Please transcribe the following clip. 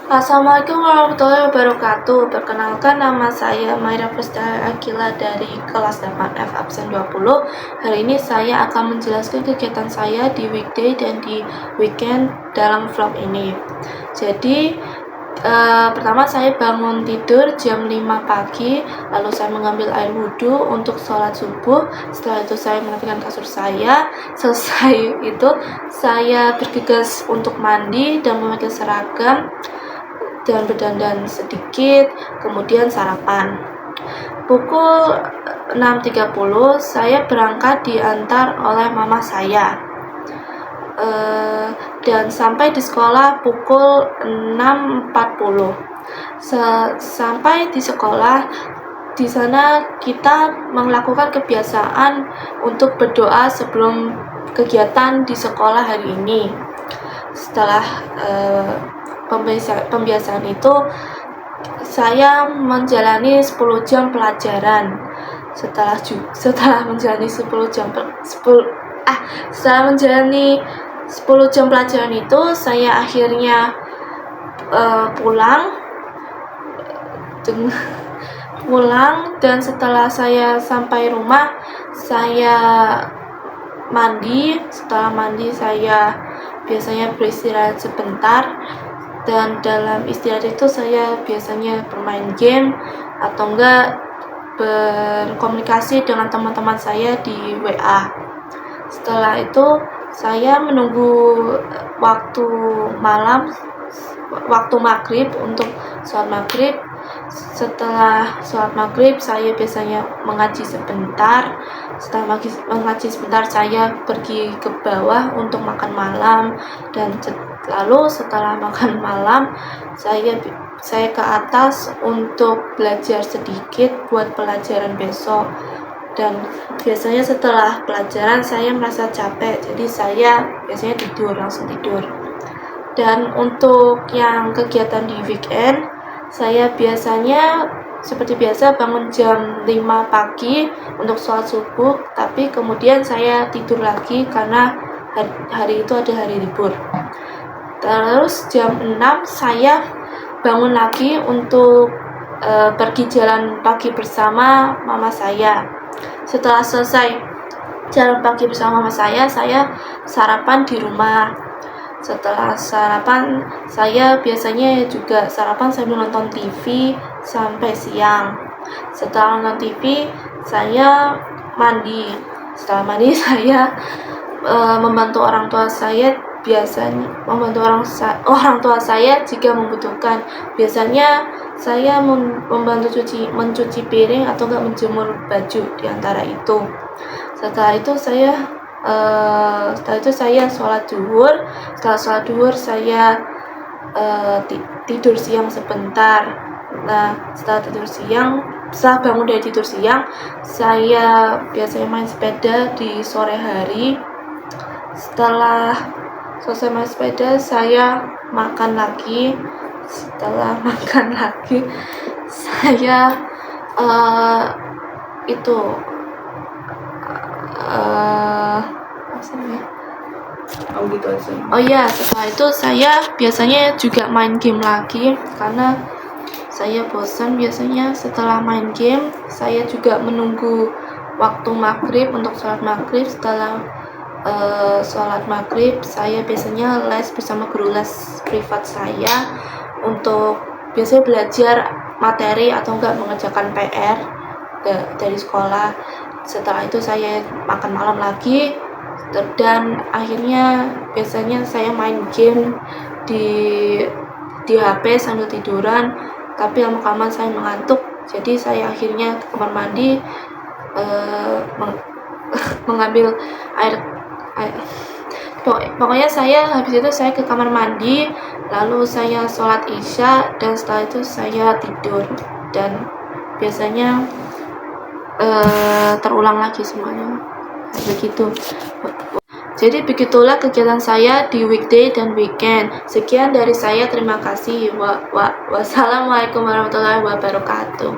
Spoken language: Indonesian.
Assalamualaikum warahmatullahi wabarakatuh. Perkenalkan, nama saya Maira Fusda Akila dari kelas 8F absen 20. Hari ini saya akan menjelaskan kegiatan saya di weekday dan di weekend dalam vlog ini. Jadi pertama saya bangun tidur jam 5 pagi, lalu saya mengambil air wudhu untuk sholat subuh. Setelah itu saya merapikan kasur saya. Selesai itu saya bergegas untuk mandi dan memakai seragam dan berdandan sedikit, kemudian sarapan. Pukul 6.30 saya berangkat diantar oleh mama saya, dan sampai di sekolah pukul 6.40. Sampai di sekolah, di sana kita melakukan kebiasaan untuk berdoa sebelum kegiatan di sekolah hari ini. Setelah pembiasaan itu, saya menjalani 10 jam pelajaran. Setelah menjalani 10 jam pelajaran itu, saya akhirnya pulang, dan setelah saya sampai rumah, saya mandi. Setelah mandi, saya biasanya beristirahat sebentar, dan dalam istirahat itu saya biasanya bermain game atau enggak berkomunikasi dengan teman-teman saya di WA. Setelah itu saya menunggu waktu maghrib untuk sholat maghrib. Setelah sholat maghrib, saya biasanya mengaji sebentar. Setelah mengaji sebentar, saya pergi ke bawah untuk makan malam, dan lalu setelah makan malam, saya ke atas untuk belajar sedikit buat pelajaran besok. Dan biasanya setelah pelajaran saya merasa capek, jadi saya biasanya langsung tidur. Dan untuk yang kegiatan di weekend, saya biasanya seperti biasa bangun jam 5 pagi untuk sholat subuh, tapi kemudian saya tidur lagi karena hari itu ada hari libur. Terus jam 6 saya bangun lagi untuk pergi jalan pagi bersama mama saya. Setelah selesai jalan pagi bersama mama saya sarapan di rumah. Setelah sarapan, saya biasanya juga sarapan sambil nonton TV sampai siang. Setelah nonton TV, saya mandi. Setelah mandi, saya membantu orang tua saya, biasanya membantu orang tua saya jika membutuhkan. Biasanya saya membantu mencuci piring atau enggak menjemur baju, di antara itu. Setelah itu saya sholat zuhur. Setelah sholat zuhur, saya tidur siang sebentar. Nah, setelah bangun dari tidur siang, saya biasanya main sepeda di sore hari. Setelah selesai main sepeda, saya makan lagi. Setelah makan lagi, saya setelah itu saya biasanya juga main game lagi karena saya bosan. Biasanya setelah main game, saya juga menunggu waktu maghrib untuk sholat maghrib. Setelah sholat maghrib, saya biasanya les bersama guru les privat saya untuk biasanya belajar materi atau enggak mengerjakan PR dari sekolah. Setelah itu saya makan malam lagi, dan akhirnya biasanya saya main game di HP sambil tiduran, tapi lama-kelamaan saya mengantuk, jadi saya akhirnya ke kamar mandi, mengambil air. Pokoknya habis itu saya ke kamar mandi, lalu saya sholat isya, dan setelah itu saya tidur. Dan biasanya terulang lagi semuanya begitu. Jadi begitulah kegiatan saya di weekday dan weekend. Sekian dari saya, terima kasih. Wassalamualaikum warahmatullahi wabarakatuh.